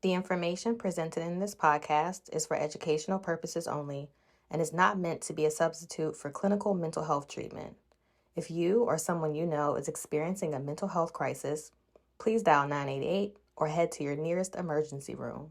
The information presented in this podcast is for educational purposes only and is not meant to be a substitute for clinical mental health treatment. If you or someone you know is experiencing a mental health crisis, please dial 988 or head to your nearest emergency room.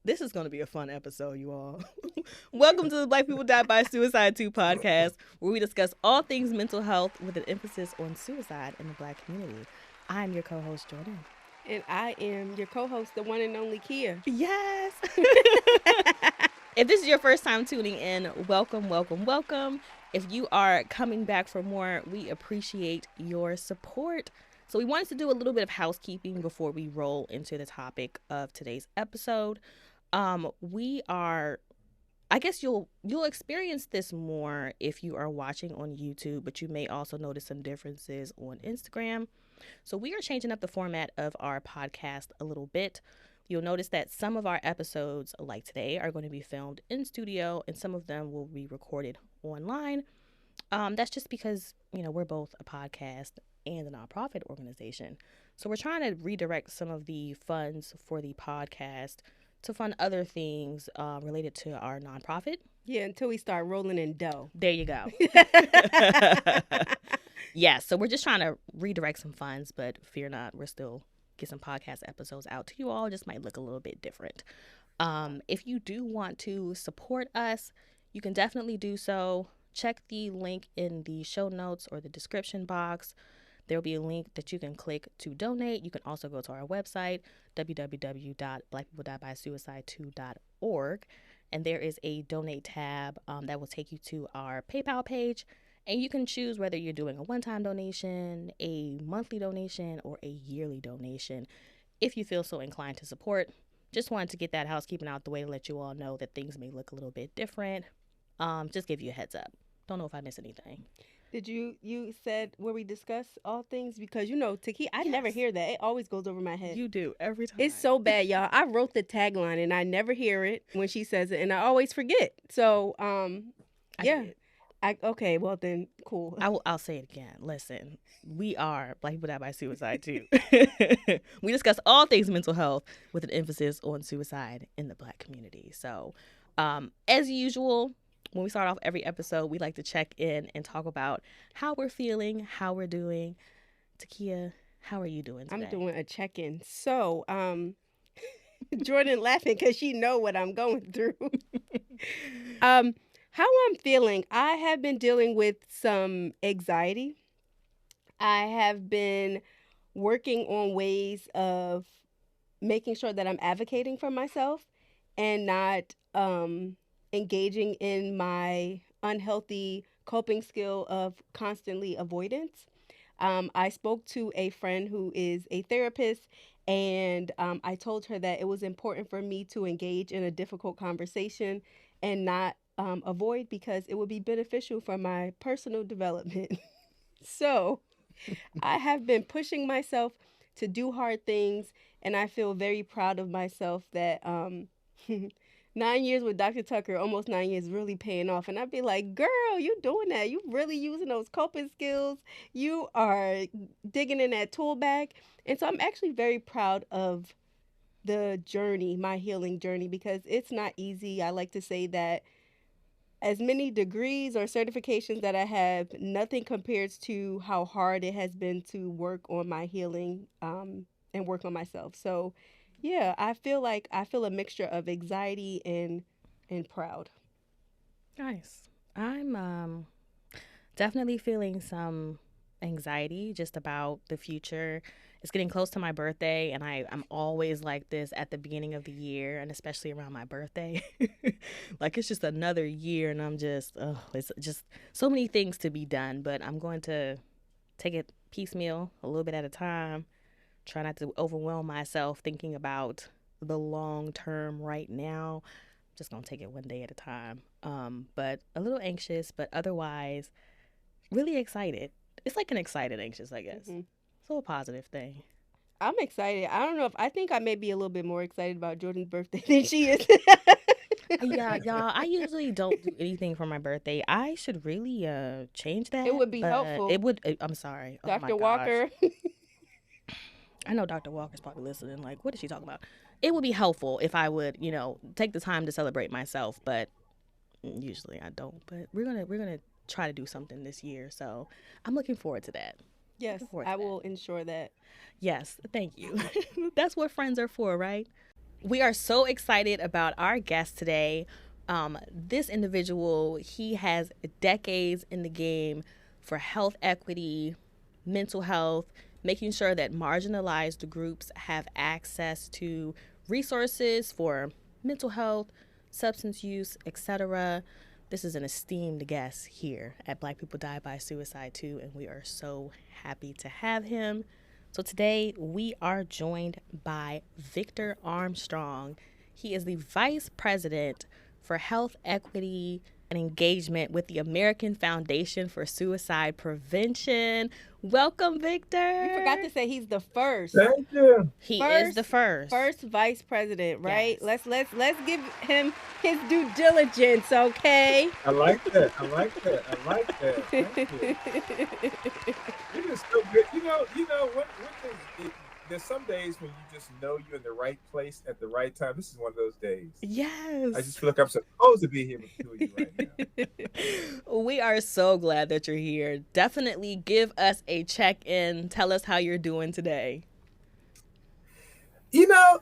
This is going to be a fun episode, you all. Welcome to the Black People Die by Suicide 2 podcast, where we discuss all things mental health with an emphasis on suicide in the Black community. I am your co-host, Jordan. And I am your co-host, the one and only Kea. Yes! If this is your first time tuning in, welcome, welcome, welcome. If you are coming back for more, we appreciate your support. So we wanted to do a little bit of housekeeping before we roll into the topic of today's episode. I guess you'll experience this more if you are watching on YouTube, but you may also notice some differences on Instagram. So we are changing up the format of our podcast a little bit. You'll notice that some of our episodes, like today, are going to be filmed in studio, and some of them will be recorded online. That's just because, we're both a podcast and a nonprofit organization. So we're trying to redirect some of the funds for the podcast to fund other things related to our nonprofit. Yeah, until we start rolling in dough. There you go. Yeah, so we're just trying to redirect some funds, but fear not, we're still get some podcast episodes out to you all. It just might look a little bit different. If you do want to support us, you can definitely do so. Check the link in the show notes or the description box. There'll be a link that you can click to donate. You can also go to our website, www.blackpeoplediebysuicide2.org, and there is a donate tab that will take you to our PayPal page, and you can choose whether you're doing a one-time donation, a monthly donation, or a yearly donation if you feel so inclined to support. Just wanted to get that housekeeping out the way to let you all know that things may look a little bit different. Just give you a heads up. Don't know if I missed anything. Did you said where we discuss all things? Because, T-Kea, I never hear that. It always goes over my head. You do, every time. It's so bad, y'all. I wrote the tagline, and I never hear it when she says it, and I always forget. So, yeah. Okay, well then, cool. I'll say it again. Listen, we are Black People Die by Suicide too. We discuss all things mental health with an emphasis on suicide in the Black community. So, as usual, when we start off every episode, we like to check in and talk about how we're feeling, how we're doing. T-Kea, how are you doing today? I'm doing a check-in. So, Jordan laughing because she know what I'm going through. How I'm feeling, I have been dealing with some anxiety. I have been working on ways of making sure that I'm advocating for myself and not engaging in my unhealthy coping skill of constantly avoidance. I spoke to a friend who is a therapist, and I told her that it was important for me to engage in a difficult conversation and not avoid, because it would be beneficial for my personal development. So I have been pushing myself to do hard things, and I feel very proud of myself that 9 years with Dr. Tucker, almost 9 years, really paying off. And I'd be like, girl, you doing that. You really using those coping skills. You are digging in that tool bag. And so I'm actually very proud of the journey, my healing journey, because it's not easy. I like to say that as many degrees or certifications that I have, nothing compares to how hard it has been to work on my healing and work on myself. So, yeah, I feel a mixture of anxiety and proud. Nice. I'm definitely feeling some anxiety just about the future. It's getting close to my birthday, and I'm always like this at the beginning of the year, and especially around my birthday. Like, it's just another year, and I'm just, it's just so many things to be done, but I'm going to take it piecemeal, a little bit at a time. Try not to overwhelm myself thinking about the long term right now. I'm just going to take it one day at a time. But a little anxious, but otherwise really excited. It's like an excited anxious, I guess. Mm-hmm. a positive thing. I'm excited. I don't know if I think I may be a little bit more excited about Jordan's birthday than she is. Yeah, y'all, I usually don't do anything for my birthday. I should really change It that, would be but helpful. it would I'm sorry. Oh my Dr. gosh. Walker. I know Dr. Walker's probably listening like, what is she talking about? It would be helpful if I would, take the time to celebrate myself, but usually I don't. But we're going to try to do something this year. So, I'm looking forward to that. Yes, Looking forward to I that. will ensure that. Yes, thank you. That's what friends are for, right? We are so excited about our guest today. This individual, he has decades in the game for health equity, mental health, making sure that marginalized groups have access to resources for mental health, substance use, etc. This is an esteemed guest here at Black People Die by Suicide too, and we are so happy to have him. So today we are joined by Victor Armstrong. He is the Vice President for Health Equity and Engagement with the American Foundation for Suicide Prevention. Welcome, Victor. You forgot to say he's the first. Thank you. He is the first. First vice president, right? Yes. Let's give him his due diligence, okay? I like that. I like that. I like that. Thank you. It is so good. What there's some days when you just know you're in the right place at the right time. This is one of those days. Yes. I just feel like I'm supposed to be here with two of you right now. We are so glad that you're here. Definitely give us a check-in. Tell us how you're doing today. I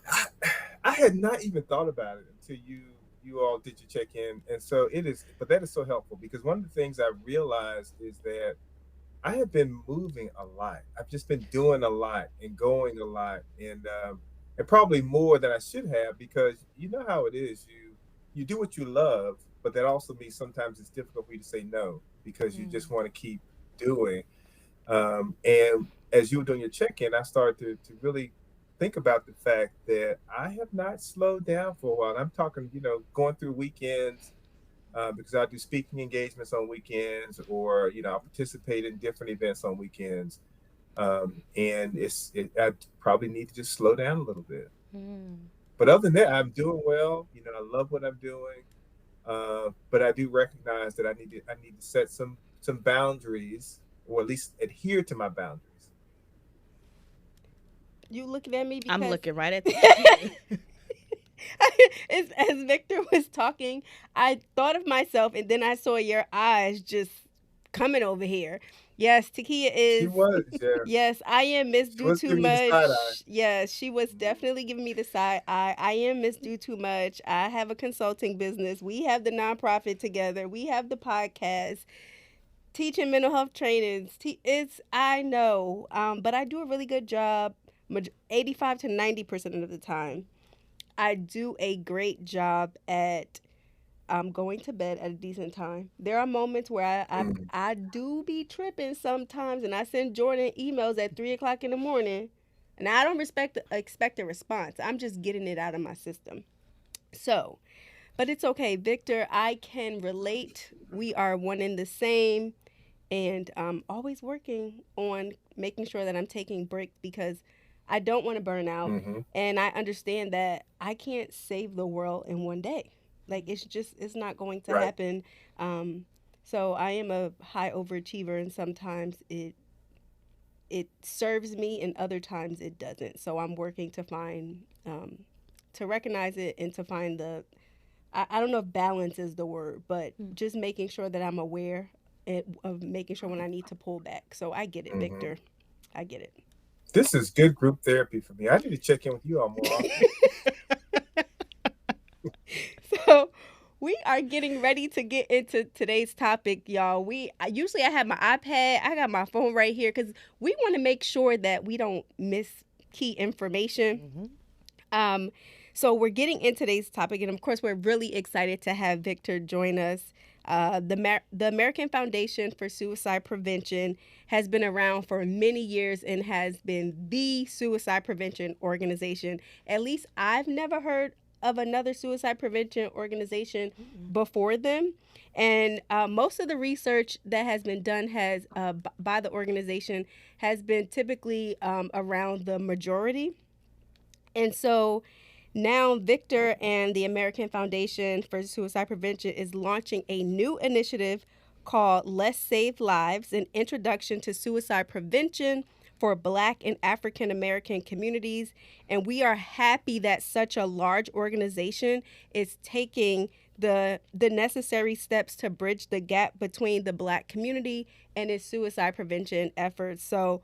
had not even thought about it until you all did your check-in. And so but that is so helpful because one of the things I realized is that I have been moving a lot. I've just been doing a lot and going a lot, and probably more than I should have because you know how it is. You do what you love, but that also means sometimes it's difficult for you to say no because you just want to keep doing. And as you were doing your check-in, I started to really think about the fact that I have not slowed down for a while. I'm talking, going through weekends. Because I do speaking engagements on weekends, or I participate in different events on weekends, and I probably need to just slow down a little bit. But other than that, I'm doing well. I love what I'm doing, but I do recognize that I need to set some boundaries, or at least adhere to my boundaries. You looking at me because I'm looking right at you. As Victor was talking, I thought of myself, and then I saw your eyes just coming over here. Yes, T-Kea is. She was, yeah. Yes, I am Miss She Do was Too giving you the Much. side eye. Yes, she was definitely giving me the side eye. I am Miss Do Too Much. I have a consulting business. We have the nonprofit together. We have the podcast. Teaching mental health trainings. I know, but I do a really good job 85 to 90% of the time. I do a great job at going to bed at a decent time. There are moments where I do be tripping sometimes, and I send Jordan emails at 3 o'clock in the morning, and I don't expect a response. I'm just getting it out of my system. So, but it's okay, Victor. I can relate. We are one and the same, and always working on making sure that I'm taking breaks because I don't want to burn out, and I understand that I can't save the world in one day. Like it's not going to happen. So I am a high overachiever, and sometimes it serves me, and other times it doesn't. So I'm working to find to recognize it and to find I don't know if balance is the word, but just making sure that I'm aware of making sure when I need to pull back. So I get it, Victor. I get it. This is good group therapy for me. I need to check in with you all more often. So we are getting ready to get into today's topic, y'all. Usually I have my iPad. I got my phone right here because we want to make sure that we don't miss key information. So we're getting into today's topic, and of course, we're really excited to have Victor join us. The American Foundation for Suicide Prevention has been around for many years and has been the suicide prevention organization. At least I've never heard of another suicide prevention organization before them. And most of the research that has been done has by the organization has been typically around the majority. And so now Victor and the American Foundation for Suicide Prevention is launching a new initiative called Let's Save Lives, an introduction to suicide prevention for Black and African American communities. And we are happy that such a large organization is taking the necessary steps to bridge the gap between the Black community and its suicide prevention efforts. So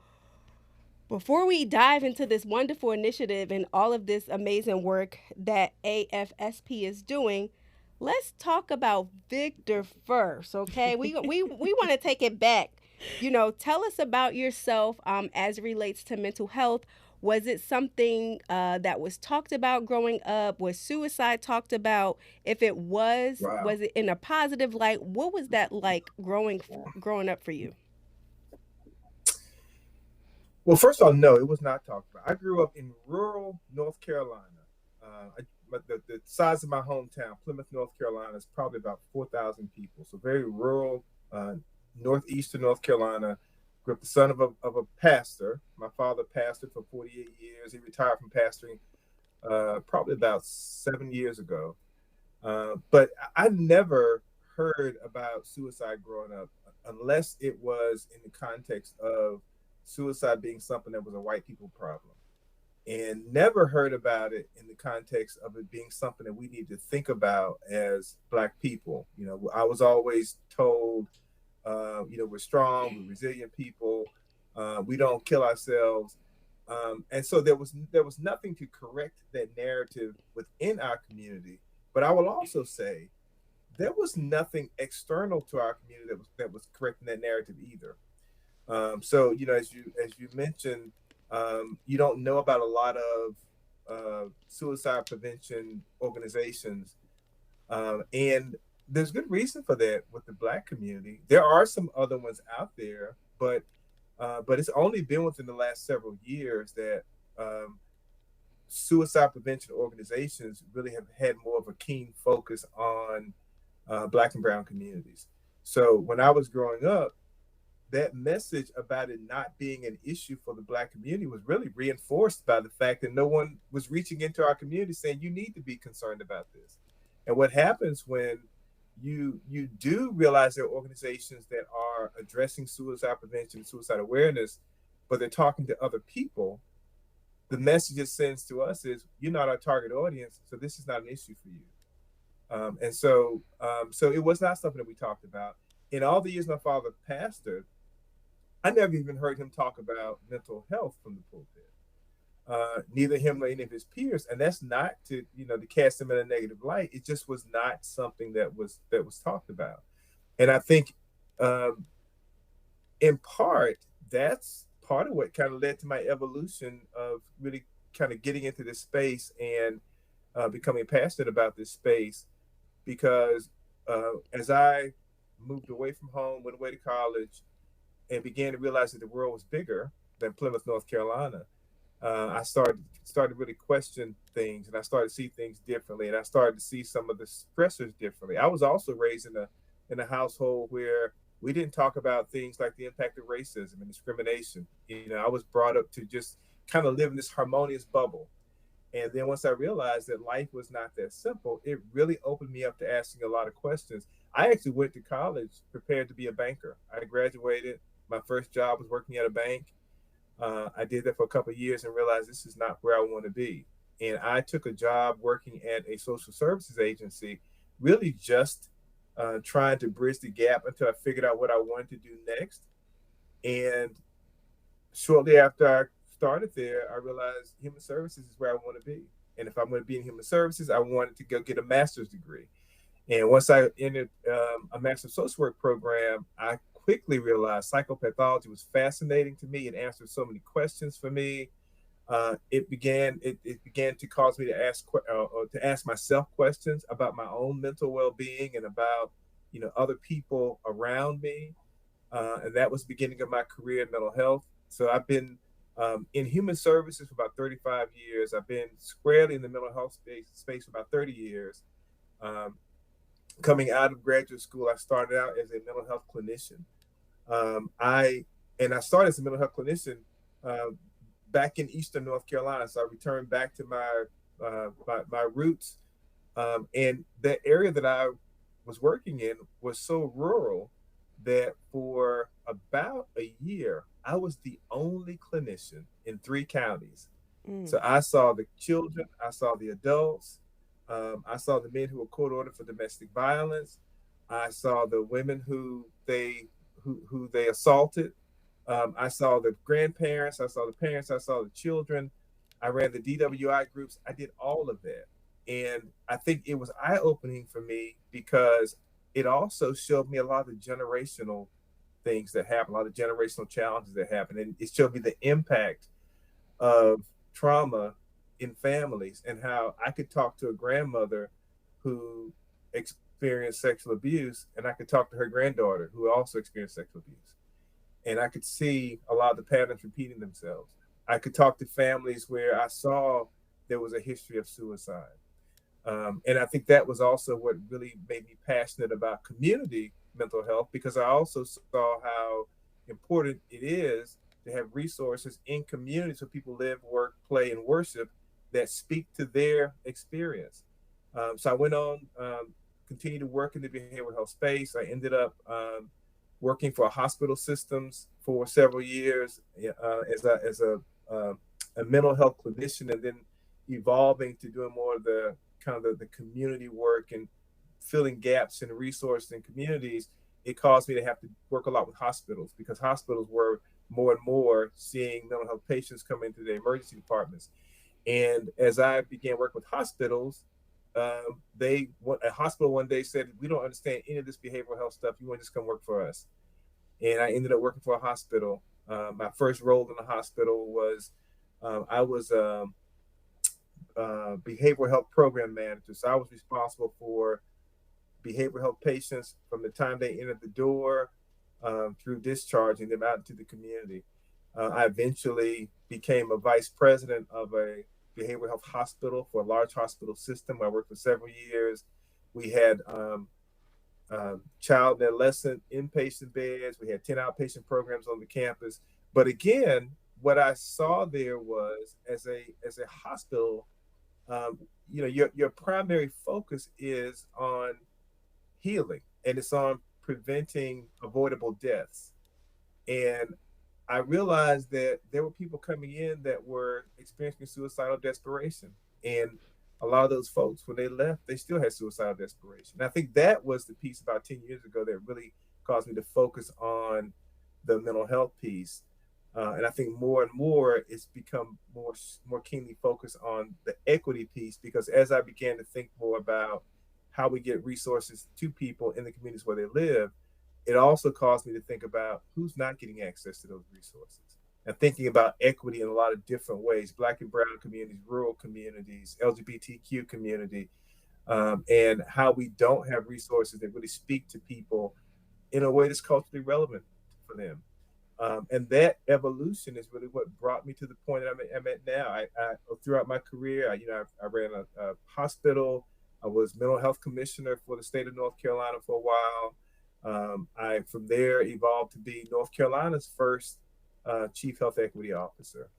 before we dive into this wonderful initiative and all of this amazing work that AFSP is doing, let's talk about Victor first, okay? We want to take it back. You know, tell us about yourself as it relates to mental health. Was it something that was talked about growing up? Was suicide talked about? If it Wow. was it in a positive light? What was that like growing up for you? Well, first of all, no, it was not talked about. I grew up in rural North Carolina. But the size of my hometown, Plymouth, North Carolina, is probably about 4,000 people. So very rural, northeastern North Carolina. Grew up the son of a pastor. My father pastored for 48 years. He retired from pastoring probably about 7 years ago. But I never heard about suicide growing up unless it was in the context of suicide being something that was a white people problem, and never heard about it in the context of it being something that we need to think about as Black people. You know, I was always told, we're strong, we're resilient people, we don't kill ourselves. And so there was nothing to correct that narrative within our community. But I will also say there was nothing external to our community that was correcting that narrative either. So as you mentioned, you don't know about a lot of suicide prevention organizations, and there's good reason for that with the Black community. There are some other ones out there, but it's only been within the last several years that um, suicide prevention organizations really have had more of a keen focus on Black and Brown communities. So when I was growing up, that message about it not being an issue for the Black community was really reinforced by the fact that no one was reaching into our community saying you need to be concerned about this. And what happens when you do realize there are organizations that are addressing suicide prevention and suicide awareness, but they're talking to other people, the message it sends to us is you're not our target audience, so this is not an issue for you. So it was not something that we talked about. In all the years my father pastored, I never even heard him talk about mental health from the pulpit. Neither him nor any of his peers, and that's not to cast him in a negative light. It just was not something that was talked about, and I think, um, in part, that's part of what kind of led to my evolution of really kind of getting into this space and becoming passionate about this space because as I moved away from home, went away to college, and began to realize that the world was bigger than Plymouth, North Carolina, I started to really question things, and I started to see things differently, and I started to see some of the stressors differently. I was also raised in a household where we didn't talk about things like the impact of racism and discrimination. I was brought up to just kind of live in this harmonious bubble. And then once I realized that life was not that simple, it really opened me up to asking a lot of questions. I actually went to college prepared to be a banker. I graduated. My first job was working at a bank. I did that for a couple of years and realized this is not where I want to be. And I took a job working at a social services agency, really just trying to bridge the gap until I figured out what I wanted to do next. And shortly after I started there, I realized human services is where I want to be. And if I'm going to be in human services, I wanted to go get a master's degree. And once I entered a master social work program, I quickly realized psychopathology was fascinating to me. It answered so many questions for me. It began to cause me to ask myself questions about my own mental well-being and about other people around me. And that was the beginning of my career in mental health. So I've been in human services for about 35 years. I've been squarely in the mental health space for about 30 years. Um, Coming out of graduate school, I started out as a mental health clinician. I started as a mental health clinician uh, back in Eastern North Carolina. So I returned back to my roots, and the area that I was working in was so rural that for about a year, I was the only clinician in 3 counties. Mm. So I saw the children, I saw the adults, I saw the men who were court ordered for domestic violence. I saw the women who they assaulted. I saw the grandparents, I saw the parents, I saw the children. I ran the DWI groups. I did all of that. And I think it was eye opening for me because it also showed me a lot of generational things that happen, a lot of generational challenges that happen. And it showed me the impact of trauma in families and how I could talk to a grandmother who experienced sexual abuse, and I could talk to her granddaughter who also experienced sexual abuse. And I could see a lot of the patterns repeating themselves. I could talk to families where I saw there was a history of suicide. And I think that was also what really made me passionate about community mental health, because I also saw how important it is to have resources in communities where people live, work, play, and worship that speak to their experience. So I went on, continued to work in the behavioral health space. I ended up working for hospital systems for several years as a mental health clinician, and then evolving to doing more of the kind of the community work and filling gaps in resources in communities. It caused me to have to work a lot with hospitals because hospitals were more and more seeing mental health patients come into the emergency departments. And as I began working with hospitals, a hospital one day said, "We don't understand any of this behavioral health stuff. You want to just come work for us?" And I ended up working for a hospital. My first role in the hospital was I was behavioral health program manager. So I was responsible for behavioral health patients from the time they entered the door through discharging them out into the community. I eventually became a vice president of a behavioral health hospital for a large hospital system. I worked for several years. We had child and adolescent inpatient beds. We had 10 outpatient programs on the campus. But again, what I saw there was as a hospital, your primary focus is on healing, and it's on preventing avoidable deaths. And I realized that there were people coming in that were experiencing suicidal desperation. And a lot of those folks, when they left, they still had suicidal desperation. And I think that was the piece about 10 years ago that really caused me to focus on the mental health piece. And I think more and more it's become more keenly focused on the equity piece, because as I began to think more about how we get resources to people in the communities where they live, it also caused me to think about who's not getting access to those resources and thinking about equity in a lot of different ways: Black and brown communities, rural communities, LGBTQ community, and how we don't have resources that really speak to people in a way that's culturally relevant for them. And that evolution is really what brought me to the point that I'm at now. I throughout my career, I ran a hospital. I was mental health commissioner for the state of North Carolina for a while. I from there evolved to be North Carolina's first chief health equity officer,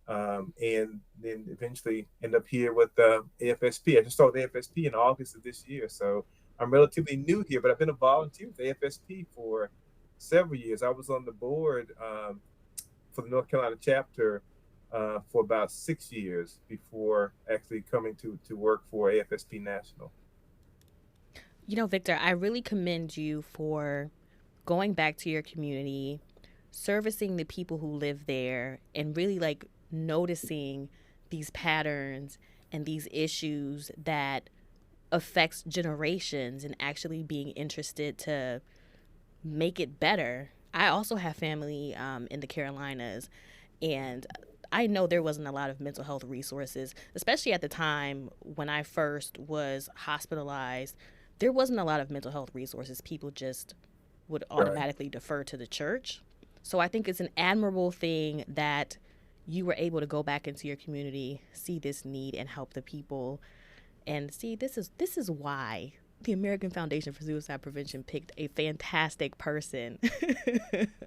and then eventually end up here with AFSP. I just started AFSP in August of this year, so I'm relatively new here, but I've been a volunteer with AFSP for several years. I was on the board for the North Carolina chapter for about 6 years before actually coming to work for AFSP National. You know, Victor, I really commend you for going back to your community, servicing the people who live there, and really like noticing these patterns and these issues that affects generations and actually being interested to make it better. I also have family in the Carolinas, and I know there wasn't a lot of mental health resources, especially at the time when I first was hospitalized. There wasn't a lot of mental health resources. People just would Right. automatically defer to the church. So I think it's an admirable thing that you were able to go back into your community, see this need, and help the people, and see this is why the American Foundation for Suicide Prevention picked a fantastic person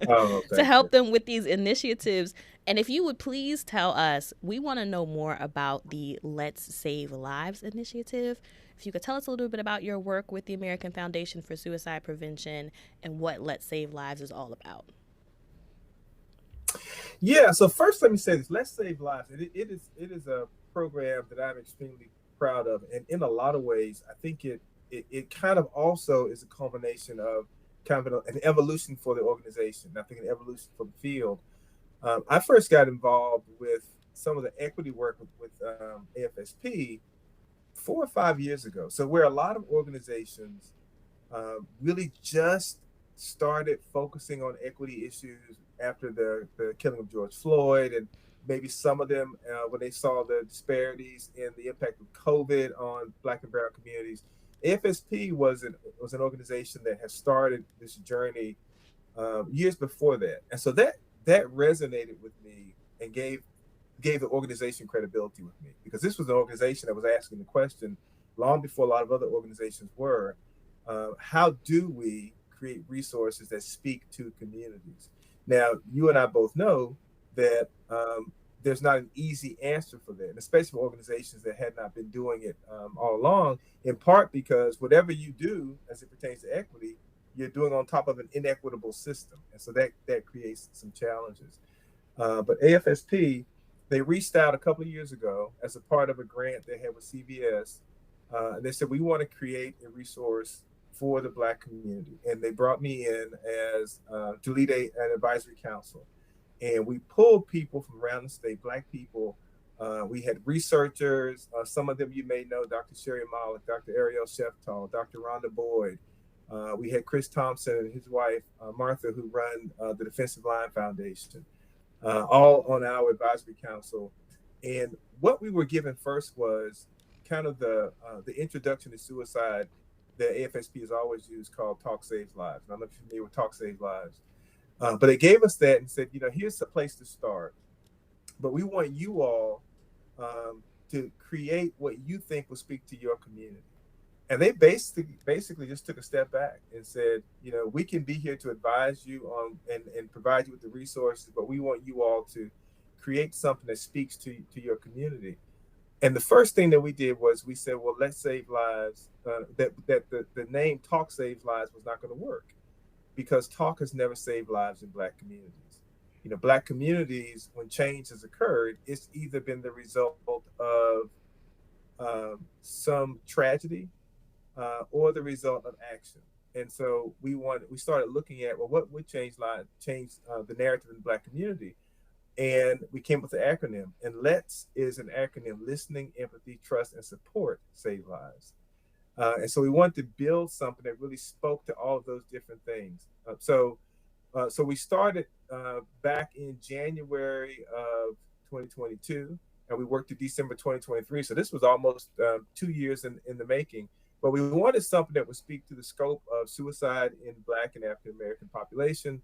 Oh, to thank help you. them with these initiatives. And if you would please tell us, we want to know more about the Let's Save Lives initiative. If you could tell us a little bit about your work with the American Foundation for Suicide Prevention and what Let's Save Lives is all about. Yeah. So first, let me say this: Let's Save Lives. It is a program that I'm extremely proud of, and in a lot of ways, I think it kind of also is a culmination of kind of an evolution for the organization. I think an evolution for the field. I first got involved with some of the equity work with AFSP 4 or 5 years ago. So where a lot of organizations really just started focusing on equity issues after the killing of George Floyd, and maybe some of them when they saw the disparities in the impact of COVID on Black and Brown communities. AFSP was an organization that has started this journey years before that, and so that resonated with me and gave the organization credibility with me, because this was an organization that was asking the question long before a lot of other organizations were, how do we create resources that speak to communities? Now, you and I both know that there's not an easy answer for that, and especially for organizations that had not been doing it all along, in part because whatever you do as it pertains to equity, you're doing on top of an inequitable system. And so that creates some challenges. But AFSP, they reached out a couple of years ago as a part of a grant they had with CVS. They said, we want to create a resource for the Black community. And they brought me in as to lead an advisory council. And we pulled people from around the state, Black people. We had researchers, some of them you may know, Dr. Sherry Malik, Dr. Ariel Sheftal, Dr. Rhonda Boyd. We had Chris Thompson and his wife, Martha, who run the Defensive Line Foundation, all on our advisory council. And what we were given first was kind of the introduction to suicide that AFSP has always used, called Talk Saves Lives. And I don't know if you're familiar with Talk Saves Lives. But they gave us that and said, here's a place to start. But we want you all to create what you think will speak to your community. And they basically just took a step back and said, we can be here to advise you on and provide you with the resources, but we want you all to create something that speaks to your community. And the first thing that we did was we said, well, let's save lives. That the name Talk Saves Lives was not going to work, because talk has never saved lives in Black communities. Black communities, when change has occurred, it's either been the result of some tragedy or the result of action. And so we started looking at, well, what would change the narrative in the Black community? And we came up with the acronym. And L.E.T.S is an acronym: listening, empathy, trust, and support save lives. And so we wanted to build something that really spoke to all of those different things. So we started back in January of 2022, and we worked to December 2023. So this was almost 2 years in the making. But we wanted something that would speak to the scope of suicide in Black and African American population,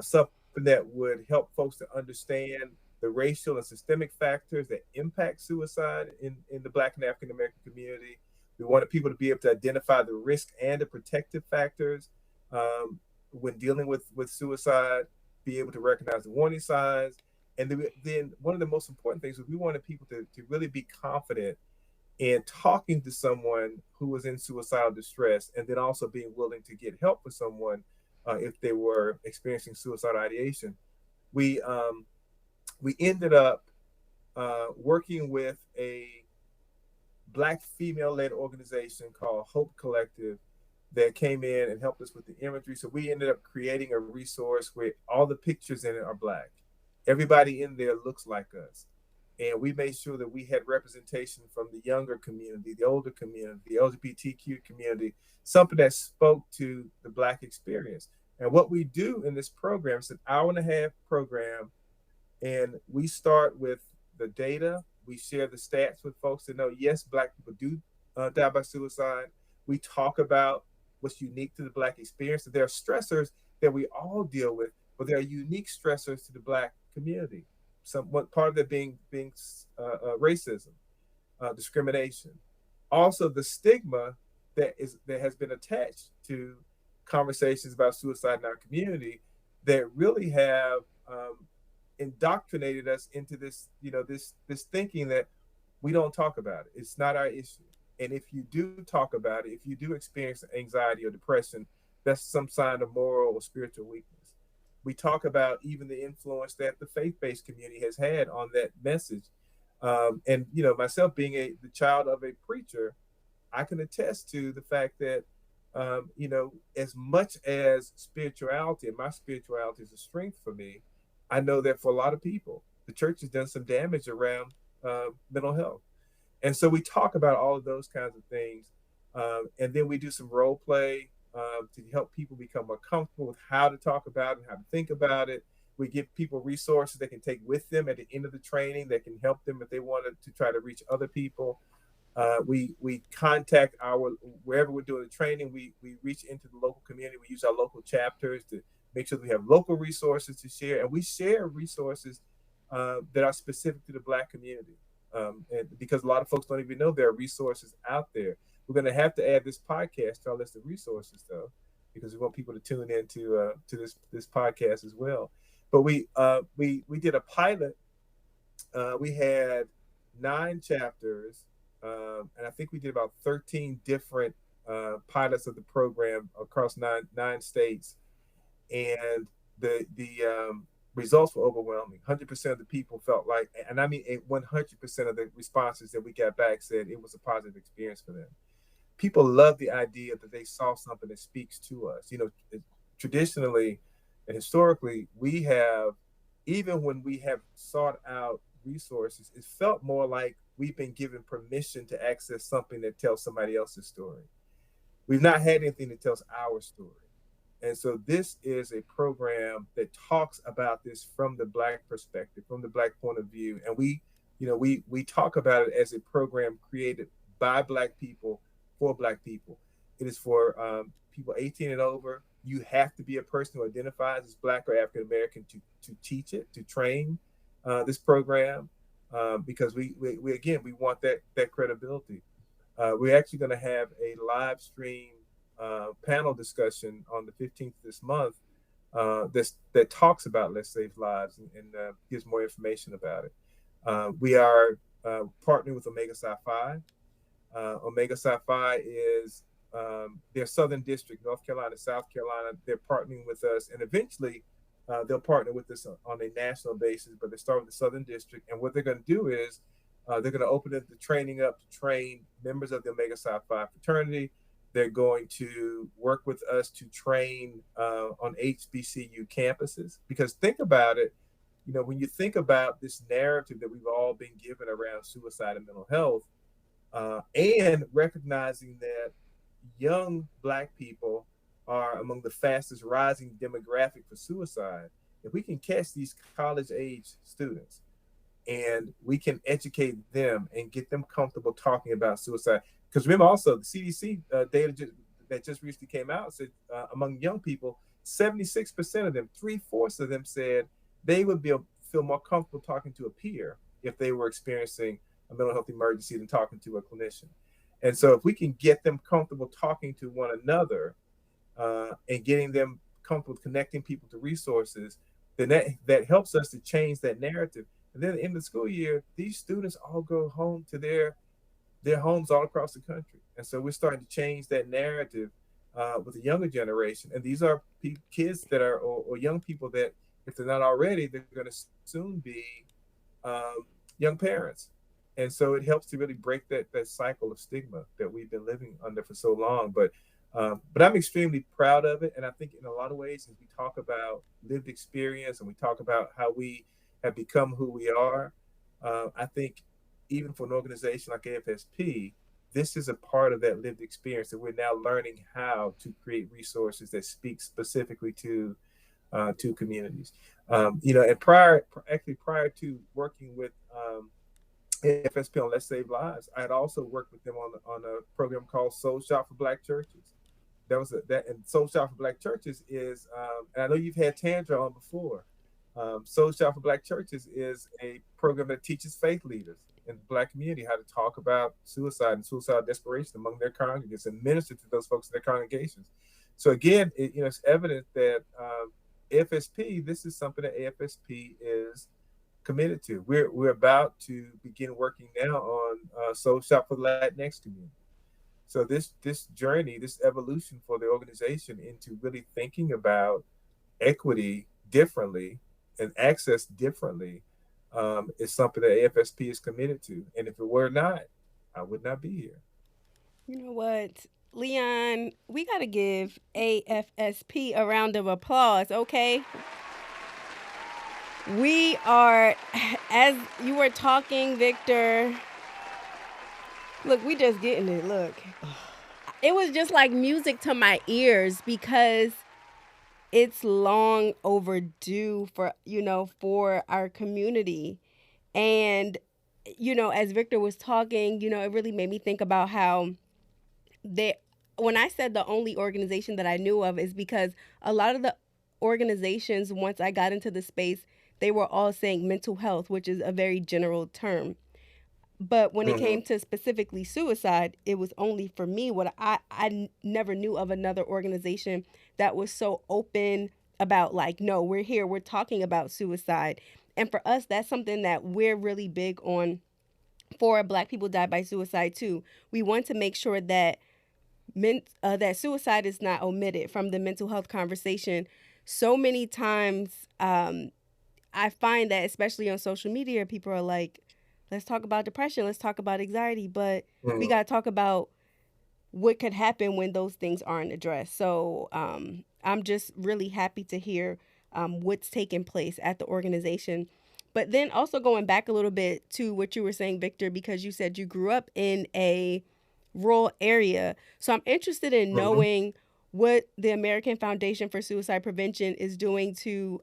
something that would help folks to understand the racial and systemic factors that impact suicide in the Black and African American community. We wanted people to be able to identify the risk and the protective factors when dealing with suicide, be able to recognize the warning signs. And then one of the most important things was we wanted people to really be confident in talking to someone who was in suicidal distress, and then also being willing to get help for someone if they were experiencing suicidal ideation. We ended up working with a Black female-led organization called Hope Collective that came in and helped us with the imagery. So we ended up creating a resource where all the pictures in it are Black. Everybody in there looks like us. And we made sure that we had representation from the younger community, the older community, the LGBTQ community, something that spoke to the Black experience. And what we do in this program, it's an 1.5-hour program, and we start with the data. We share the stats with folks to know, yes, Black people do die by suicide. We talk about what's unique to the Black experience. There are stressors that we all deal with, but there are unique stressors to the Black community. Somewhat part of that being racism, discrimination, also the stigma that has been attached to conversations about suicide in our community that really have indoctrinated us into this, this thinking that we don't talk about it. It's not our issue. And if you do talk about it, if you do experience anxiety or depression, that's some sign of moral or spiritual weakness. We talk about even the influence that the faith-based community has had on that message. And myself being the child of a preacher, I can attest to the fact that as much as spirituality, and my spirituality is a strength for me, I know that for a lot of people, the church has done some damage around mental health. And so we talk about all of those kinds of things. And then we do some role play to help people become more comfortable with how to talk about it and how to think about it. We give people resources they can take with them at the end of the training that can help them if they wanted to try to reach other people. We contact our, wherever we're doing the training, we reach into the local community. We use our local chapters to make sure that we have local resources to share, and we share resources that are specific to the Black community. And because a lot of folks don't even know there are resources out there. We're going to have to add this podcast to our list of resources, though, because we want people to tune in to this podcast as well. But we did a pilot. We had 9 chapters. And I think we did about 13 different pilots of the program across nine states, and the results were overwhelming. 100% of the people felt like, and I mean 100% of the responses that we got back said it was a positive experience for them. People love the idea that they saw something that speaks to us. Traditionally and historically, we have, even when we have sought out resources, it felt more like we've been given permission to access something that tells somebody else's story. We've not had anything that tells our story. And so this is a program that talks about this from the Black perspective, from the Black point of view. And we talk about it as a program created by Black people for Black people. It is for people 18 and over. You have to be a person who identifies as Black or African American to teach it, to train this program. Because we want that credibility. We're actually going to have a live stream panel discussion on the 15th of this month that talks about Let's Save Lives and gives more information about it. We are partnering with Omega Psi Phi. Omega Psi Phi is their Southern District, North Carolina, South Carolina. They're partnering with us, and eventually they'll partner with us on a national basis, but they start with the Southern District. And what they're going to do is they're going to open the training up to train members of the Omega Psi Phi fraternity. They're going to work with us to train on HBCU campuses. Because think about it, when you think about this narrative that we've all been given around suicide and mental health, and recognizing that young Black people are among the fastest rising demographic for suicide. If we can catch these college age students and we can educate them and get them comfortable talking about suicide, because remember also the CDC data that just recently came out said among young people, 76% of them, 3/4 of them said they would feel more comfortable talking to a peer if they were experiencing a mental health emergency than talking to a clinician. And so if we can get them comfortable talking to one another, and getting them comfortable with connecting people to resources, then that helps us to change that narrative. And then in the school year, these students all go home to their homes all across the country. And so we're starting to change that narrative with the younger generation. And these are kids that are, or young people that, if they're not already, they're going to soon be young parents. And so it helps to really break that cycle of stigma that we've been living under for so long. But I'm extremely proud of it. And I think in a lot of ways, as we talk about lived experience and we talk about how we have become who we are, I think even for an organization like AFSP, this is a part of that lived experience that we're now learning how to create resources that speak specifically to communities. And prior to working with AFSP on Let's Save Lives, I had also worked with them on a program called Soul Shop for Black Churches. And Soul Shop for Black Churches is, and I know you've had Tandra on before. Soul Shop for Black Churches is a program that teaches faith leaders in the Black community how to talk about suicide and suicidal desperation among their congregants and minister to those folks in their congregations. So again, it's evident that AFSP, this is something that AFSP is committed to. We're about to begin working now on Soul Shop for the Latinx community. So this journey, this evolution for the organization into really thinking about equity differently and access differently is something that AFSP is committed to. And if it were not, I would not be here. You know what, Leon? We got to give AFSP a round of applause, okay? We are, as you were talking, Victor. Look, we just getting it. Look, it was just like music to my ears because it's long overdue for for our community. And as Victor was talking, it really made me think about how they when I said the only organization that I knew of is because a lot of the organizations, once I got into the space, they were all saying mental health, which is a very general term. But when it Mm-hmm. came to specifically suicide, it was only for me. What I never knew of another organization that was so open about, like, no, we're here, we're talking about suicide. And for us, that's something that we're really big on. For Black people die by suicide too, we want to make sure that that suicide is not omitted from the mental health conversation. So many times, I find that, especially on social media, people are like, let's talk about depression, let's talk about anxiety, but we Mm-hmm. got to talk about what could happen when those things aren't addressed. So I'm just really happy to hear what's taking place at the organization. But then also going back a little bit to what you were saying, Victor, because you said you grew up in a rural area. So I'm interested in Mm-hmm. knowing what the American Foundation for Suicide Prevention is doing to,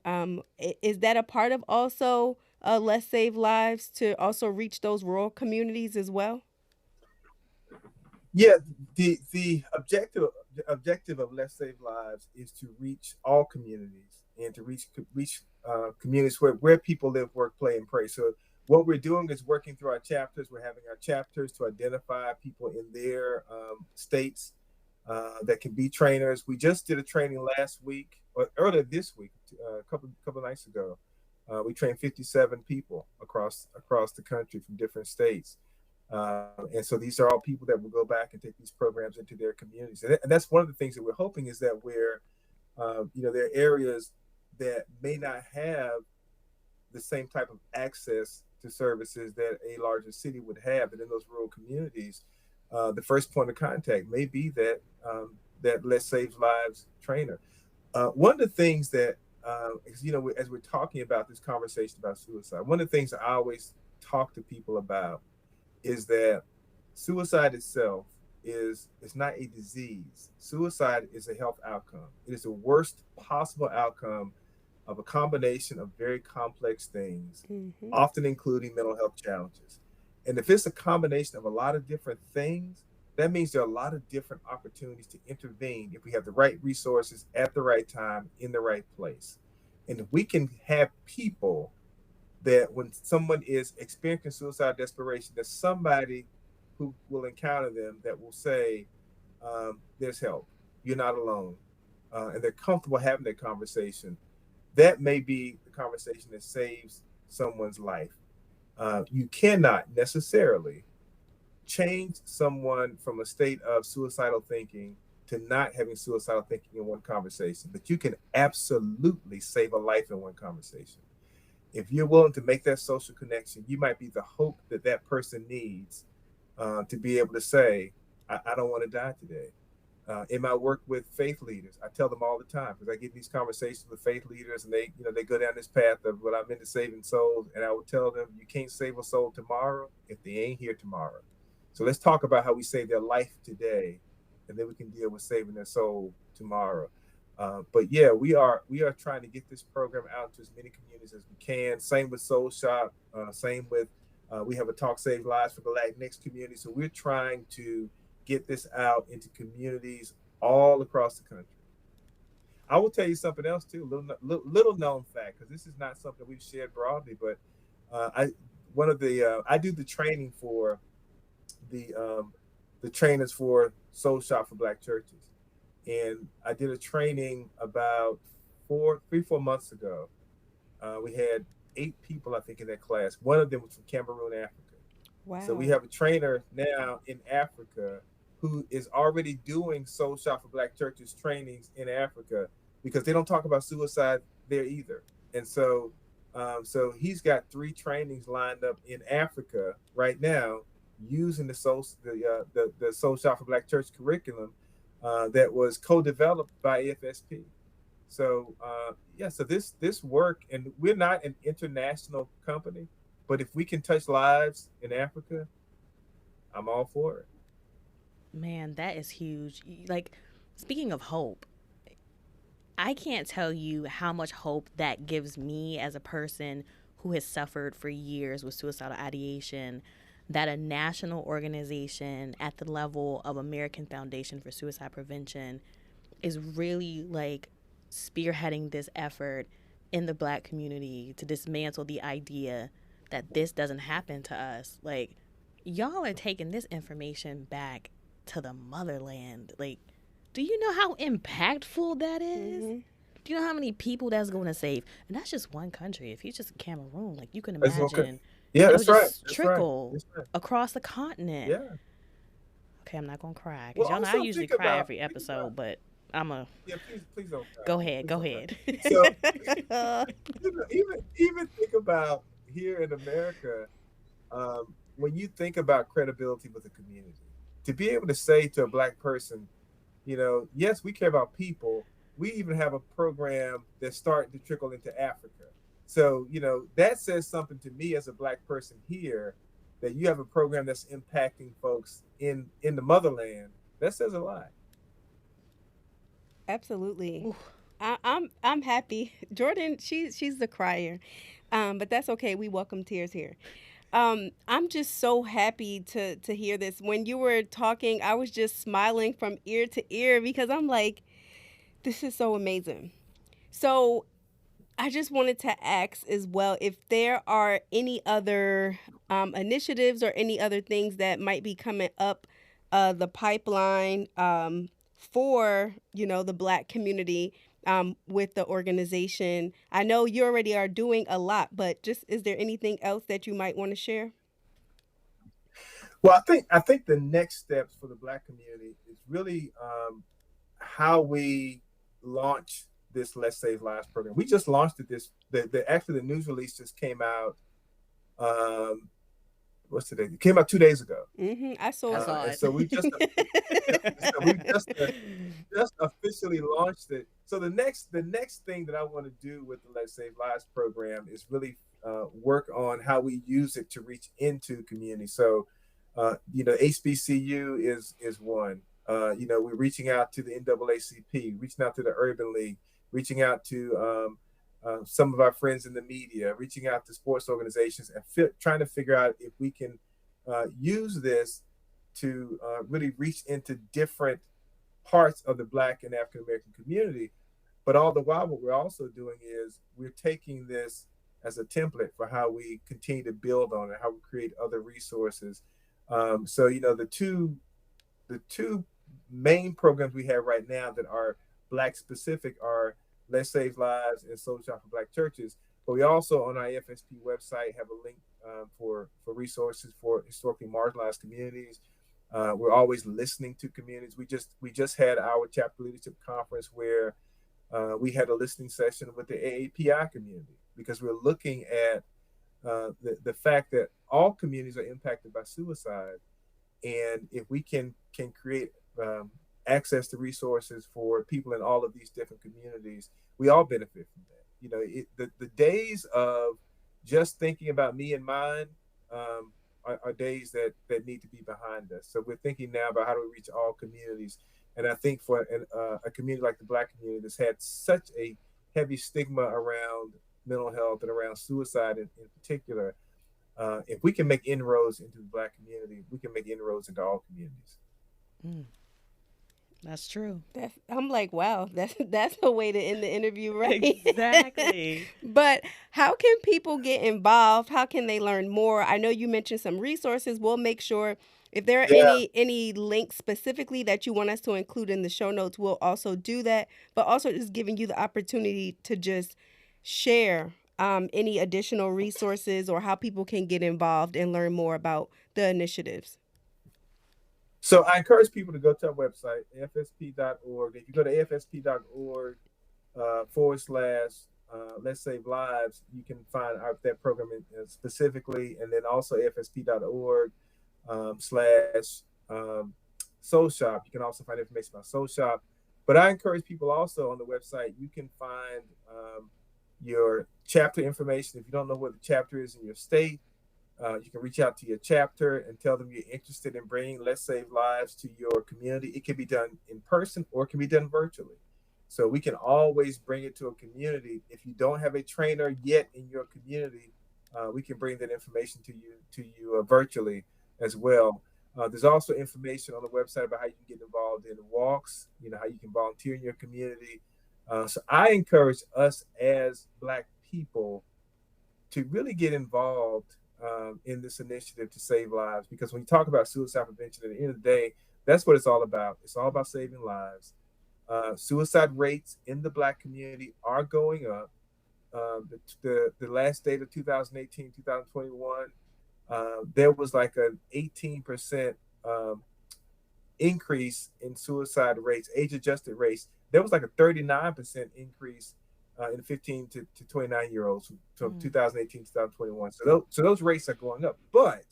is that a part of also Let's Save Lives to also reach those rural communities as well? Yeah, the objective of Let's Save Lives is to reach all communities and to reach communities where people live, work, play, and pray. So what we're doing is working through our chapters. We're having our chapters to identify people in their states that can be trainers. We just did a training last week or earlier this week, a couple nights ago. We trained 57 people across the country from different states. And so these are all people that will go back and take these programs into their communities. And that's one of the things that we're hoping is that there are areas that may not have the same type of access to services that a larger city would have. And in those rural communities, the first point of contact may be that Let's Save Lives trainer. One of the things that, as we're talking about this conversation about suicide, one of the things I always talk to people about is that suicide itself is not a disease. Suicide is a health outcome. It is the worst possible outcome of a combination of very complex things, Mm-hmm. often including mental health challenges. And if it's a combination of a lot of different things, that means there are a lot of different opportunities to intervene if we have the right resources at the right time in the right place. And if we can have people that when someone is experiencing suicide desperation, there's somebody who will encounter them that will say, there's help. You're not alone. And they're comfortable having that conversation. That may be the conversation that saves someone's life. You cannot necessarily change someone from a state of suicidal thinking to not having suicidal thinking in one conversation, but you can absolutely save a life in one conversation. If you're willing to make that social connection, you might be the hope that that person needs to be able to say, I don't want to die today. In my work with faith leaders, I tell them all the time because I get these conversations with faith leaders, and they go down this path of what I'm into saving souls, and I would tell them, you can't save a soul tomorrow if they ain't here tomorrow. So let's talk about how we save their life today, and then we can deal with saving their soul tomorrow. But yeah, we are trying to get this program out to as many communities as we can. Same with Soul Shop. Same with we have a Talk Save Lives for the Latinx community. So we're trying to get this out into communities all across the country. I will tell you something else too, little known fact, because this is not something we've shared broadly, but I one of the I do the training for the um, the trainers for Soul Shop for Black churches, and I did a training about 4 months ago. We had 8 people, I think, in that class. One of them was from Cameroon, Africa. So we Wow. have a trainer now in Africa who is already doing Soul Shop for Black churches trainings in Africa because they don't talk about suicide there either. And so he's got 3 trainings lined up in Africa right now using the Soul Shop for Black church curriculum that was co-developed by AFSP. So this work, and we're not an international company, but if we can touch lives in Africa, I'm all for it. Man, that is huge. Like, speaking of hope, I can't tell you how much hope that gives me as a person who has suffered for years with suicidal ideation, that a national organization at the level of American Foundation for Suicide Prevention is really like spearheading this effort in the black community to dismantle the idea that this doesn't happen to us. Like, y'all are taking this information back to the motherland. Like, do you know how impactful that is? Hmm. Do you know how many people that's going to save? And that's just one country. If he's just Cameroon, like, you can That's okay. imagine Yeah, it'll that's right. just That's right. trickle That's right. across the continent. Yeah. Okay, I'm not going to cry Well, because y'all know I also usually cry every episode, but I'm a yeah. Please don't cry. go ahead, Please go don't cry. ahead. So even think about here in America, when you think about credibility with the community, to be able to say to a black person, yes, we care about people. We even have a program that's starting to trickle into Africa. So, that says something to me as a black person here, that you have a program that's impacting folks in the motherland. That says a lot. Absolutely. I'm happy. Jordan, she's the crier. But that's okay. We welcome tears here. I'm just so happy to hear this. When you were talking, I was just smiling from ear to ear because I'm like, this is so amazing. So I just wanted to ask as well if there are any other initiatives or any other things that might be coming up the pipeline for the Black community with the organization. I know you already are doing a lot, but just is there anything else that you might want to share? Well, I think the next steps for the black community is really how we launch this Let's Save Lives program. We just launched it. Actually the news release just came out. Um, what's today? It came out 2 days ago, I I saw it. saw and it. so we just officially launched it. So the next thing that I want to do with the Let's Save Lives program is really work on how we use it to reach into community. So, HBCU is one. We're reaching out to the NAACP, reaching out to the Urban League, reaching out to some of our friends in the media, reaching out to sports organizations, and trying to figure out if we can use this to really reach into different parts of the Black and African American community. But all the while, what we're also doing is we're taking this as a template for how we continue to build on it, how we create other resources. So the two main programs we have right now that are Black specific are Let's Save Lives and Soul Shop for Black churches. But we also on our AFSP website have a link for resources for historically marginalized communities. We're always listening to communities. We just had our chapter leadership conference where we had a listening session with the AAPI community because we're looking at the fact that all communities are impacted by suicide, and if we can create access to resources for people in all of these different communities, we all benefit from that. The days of just thinking about me and mine are days that need to be behind us. So we're thinking now about how do we reach all communities. And I think for a community like the Black community that's had such a heavy stigma around mental health and around suicide in particular, if we can make inroads into the Black community, we can make inroads into all communities. Mm. That's true. I'm like, wow, that's a way to end the interview, right? Exactly. But how can people get involved? How can they learn more? I know you mentioned some resources. We'll make sure if there are Yeah. any links specifically that you want us to include in the show notes, we'll also do that. But also just giving you the opportunity to just share any additional resources or how people can get involved and learn more about the initiatives. So I encourage people to go to our website, afsp.org. If you go to afsp.org / Let's Save Lives, you can find that program specifically, and then also afsp.org slash Soul Shop. You can also find information about Soul Shop. But I encourage people also on the website, you can find your chapter information. If you don't know what the chapter is in your state, you can reach out to your chapter and tell them you're interested in bringing Let's Save Lives to your community. It can be done in person or it can be done virtually. So we can always bring it to a community. If you don't have a trainer yet in your community, we can bring that information to you virtually as well. There's also information on the website about how you can get involved in walks, how you can volunteer in your community. So I encourage us as Black people to really get involved in this initiative to save lives. Because when you talk about suicide prevention, at the end of the day, that's what it's all about. It's all about saving lives. Suicide rates in the Black community are going up. The last data, 2018, 2021, there was like an 18% increase in suicide rates, age-adjusted rates. There was like a 39% increase in 15 to 29-year-olds from 2018 to 2021. So those rates are going up. But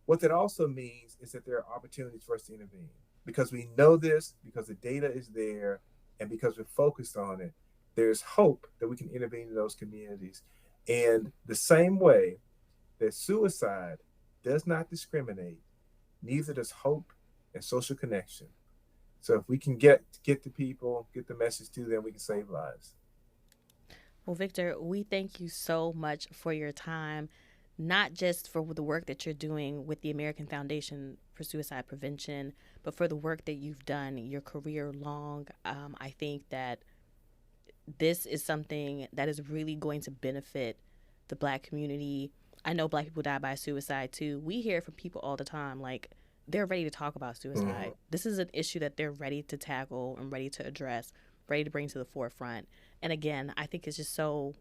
what that also means is that there are opportunities for us to intervene because we know this, because the data is there, and because we're focused on it. There's hope that we can intervene in those communities. And the same way that suicide does not discriminate, neither does hope and social connection. So if we can get to people, get the message to them, we can save lives. Well, Victor, we thank you so much for your time, not just for the work that you're doing with the American Foundation for Suicide Prevention, but for the work that you've done your career long. I think that this is something that is really going to benefit the Black community. I know Black people die by suicide too. We hear from people all the time, like, they're ready to talk about suicide. This is an issue that they're ready to tackle and ready to address, ready to bring to the forefront. And again, I think it's just so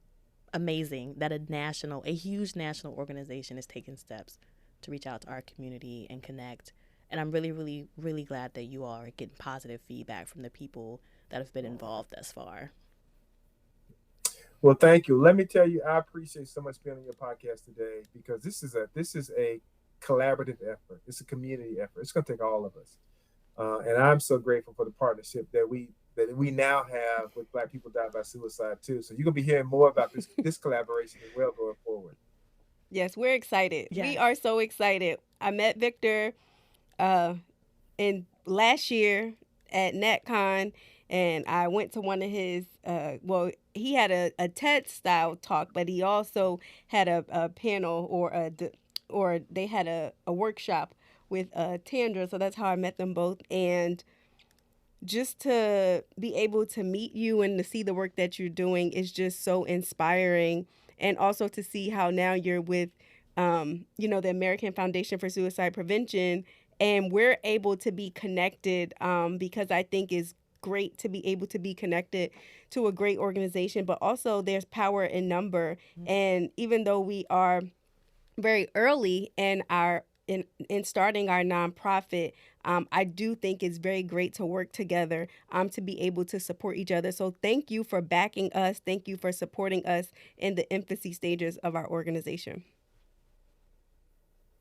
amazing that a huge national organization is taking steps to reach out to our community and connect. And I'm really, really, really glad that you all are getting positive feedback from the people that have been involved thus far. Well, thank you. Let me tell you, I appreciate so much being on your podcast today because this is a collaborative effort. It's a community effort. It's going to take all of us, and I'm so grateful for the partnership that we now have with Black People Die by Suicide too. So you're gonna be hearing more about this collaboration as well going forward. Yes, we're excited. Yes. We are so excited. I met Victor in last year at NetCon, and I went to one of his he had a TED style talk, but he also had a panel or they had a workshop with Tandra. So that's how I met them both. And just to be able to meet you and to see the work that you're doing is just so inspiring. And also to see how now you're with, the American Foundation for Suicide Prevention, and we're able to be connected because I think it's great to be able to be connected to a great organization, but also there's power in number. And even though we are very early in starting our nonprofit, I do think it's very great to work together to be able to support each other. So thank you for backing us. Thank you for supporting us in the infancy stages of our organization.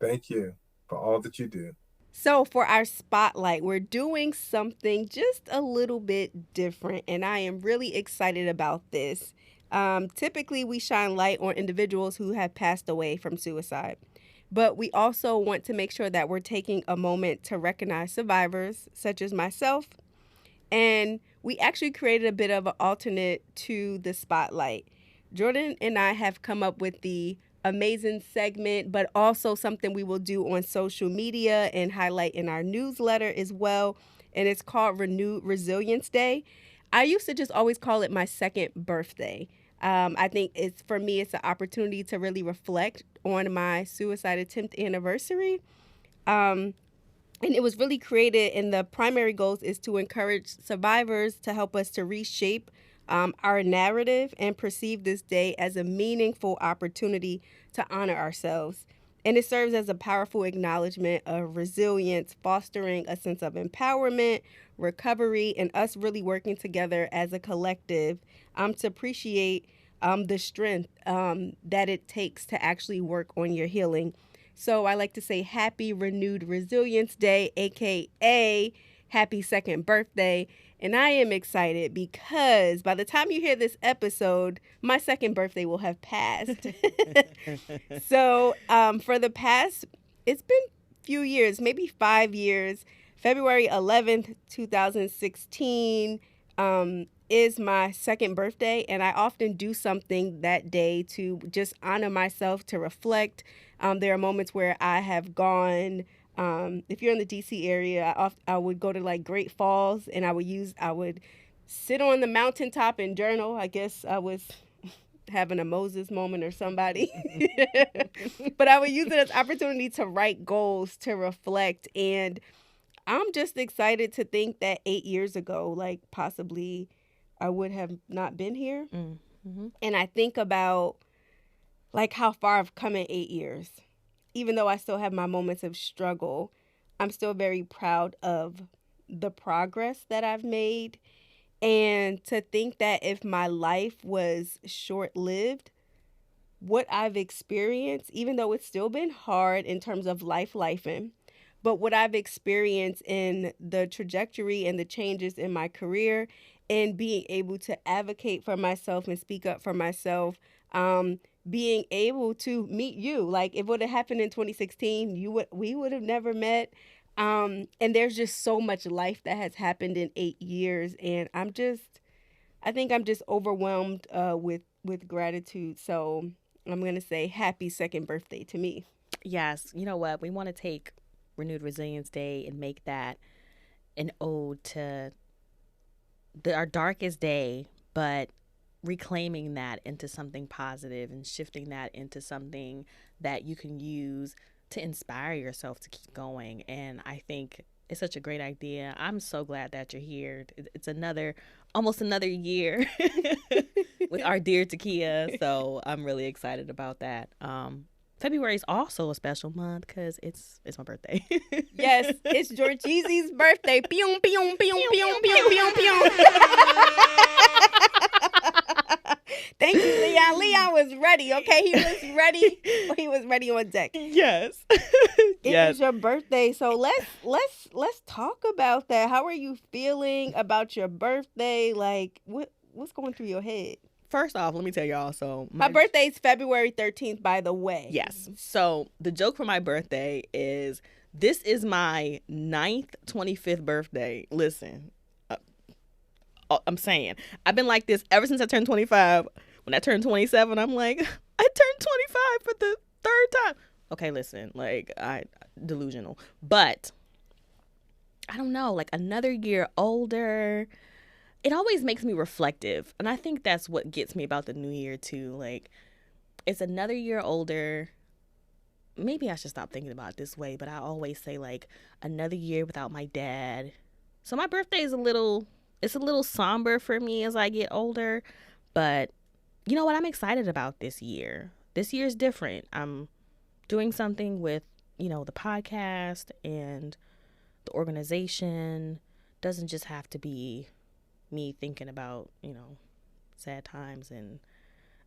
Thank you for all that you do. So for our spotlight, we're doing something just a little bit different, and I am really excited about this. Typically, we shine light on individuals who have passed away from suicide. But we also want to make sure that we're taking a moment to recognize survivors, such as myself. And we actually created a bit of an alternate to the spotlight. Jordan and I have come up with the amazing segment, but also something we will do on social media and highlight in our newsletter as well. and it's called Renewed Resilience Day. I used to just always call it my second birthday. I think for me, it's an opportunity to really reflect on my suicide attempt anniversary. And it was really created, and the primary goals is to encourage survivors to help us to reshape our narrative and perceive this day as a meaningful opportunity to honor ourselves. And it serves as a powerful acknowledgement of resilience, fostering a sense of empowerment, recovery, and us really working together as a collective to appreciate the strength that it takes to actually work on your healing. So I like to say Happy Renewed Resilience Day, aka Happy Second Birthday. And I am excited because by the time you hear this episode, my second birthday will have passed. So for the past, it's been a few years, maybe 5 years. February 11th, 2016 is my second birthday. And I often do something that day to just honor myself, to reflect. There are moments where I have gone, if you're in the DC area, I would go to like Great Falls, and I would sit on the mountaintop and journal. I guess I was having a Moses moment or somebody. But I would use it as opportunity to write goals, to reflect. And I'm just excited to think that 8 years ago, like possibly I would have not been here. Mm-hmm. And I think about like how far I've come in 8 years. Even though I still have my moments of struggle, I'm still very proud of the progress that I've made. And to think that if my life was short-lived, what I've experienced, even though it's still been hard in terms of lifing, but what I've experienced in the trajectory and the changes in my career and being able to advocate for myself and speak up for myself, being able to meet you. Like, if it would have happened in 2016, we would have never met. And there's just so much life that has happened in 8 years. And I think I'm just overwhelmed with gratitude. So I'm going to say happy second birthday to me. Yes. You know what? We want to take Renewed Resilience Day and make that an ode to our darkest day, but reclaiming that into something positive and shifting that into something that you can use to inspire yourself to keep going. And I think it's such a great idea. I'm so glad that you're here. It's almost another year with our dear T-Kea. So I'm really excited about that. February is also a special month because it's my birthday. Yes, it's Georgie's birthday. Pew, pew, pew, pew, pew, pew, pew. Thank you, Leon. Leon was ready, okay? He was ready. He was ready on deck. Yes. It is your birthday, so let's talk about that. How are you feeling about your birthday? Like, what's going through your head? First off, let me tell y'all. So my birthday is February 13th, by the way. Yes. So the joke for my birthday is this is my 9th 25th birthday. Listen, I'm saying I've been like this ever since I turned 25. When I turned 27, I'm like, I turned 25 for the third time. Okay, listen, like I delusional, but I don't know, like another year older. It always makes me reflective. And I think that's what gets me about the new year too. Like, it's another year older. Maybe I should stop thinking about it this way, but I always say like another year without my dad. So my birthday is a little somber for me as I get older. But you know what? I'm excited about this year. This year is different. I'm doing something with, the podcast and the organization. Doesn't just have to be me thinking about, sad times. And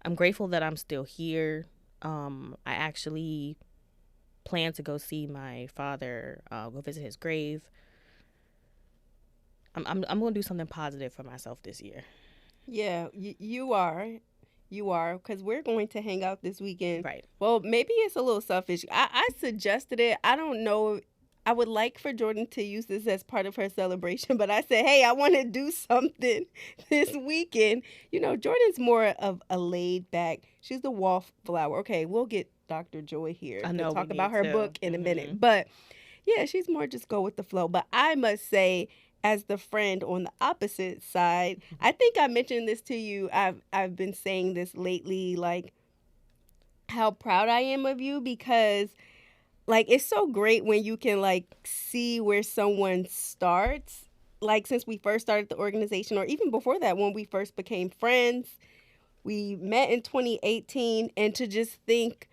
I'm grateful that I'm still here. I actually plan to go see my father, go visit his grave. I'm going to do something positive for myself this year. Yeah, you are. You are, because we're going to hang out this weekend. Right. Well, maybe it's a little selfish. I suggested it. I don't know. I would like for Jordan to use this as part of her celebration, but I said, hey, I want to do something this weekend. Jordan's more of a laid back. She's the wallflower. Okay, we'll get Dr. Joy here to talk about her book in a minute. But yeah, she's more just go with the flow. But I must say, as the friend on the opposite side, I think I mentioned this to you. I've been saying this lately, like how proud I am of you, because like it's so great when you can like see where someone starts. Like since we first started the organization, or even before that, when we first became friends, we met in 2018, and to just think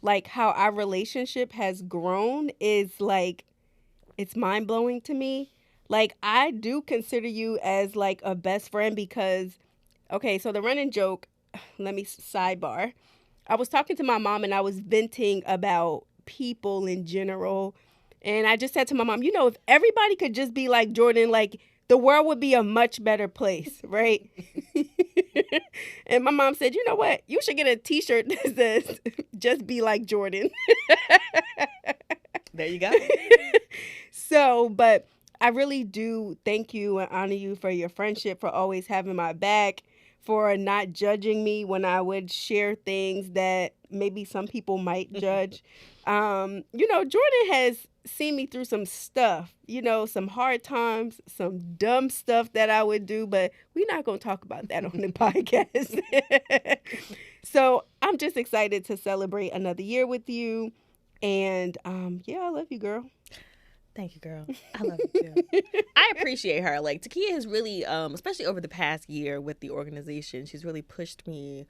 like how our relationship has grown is like, it's mind blowing to me. Like I do consider you as like a best friend because, okay, so the running joke, let me sidebar. I was talking to my mom and I was venting about people in general. And I just said to my mom, you know, if everybody could just be like Jordan, like the world would be a much better place, right? And my mom said, you know what? You should get a t-shirt that says, just be like Jordan. There you go. So, but I really do thank you and honor you for your friendship, for always having my back, for not judging me when I would share things that maybe some people might judge. You know, Jordan has seen me through some stuff, you know, some hard times, some dumb stuff that I would do, but we're not going to talk about that on the podcast. So I'm just excited to celebrate another year with you. And yeah, I love you, girl. Thank you, girl. I love you too. I appreciate her. Like T-Kea has really, especially over the past year with the organization, she's really pushed me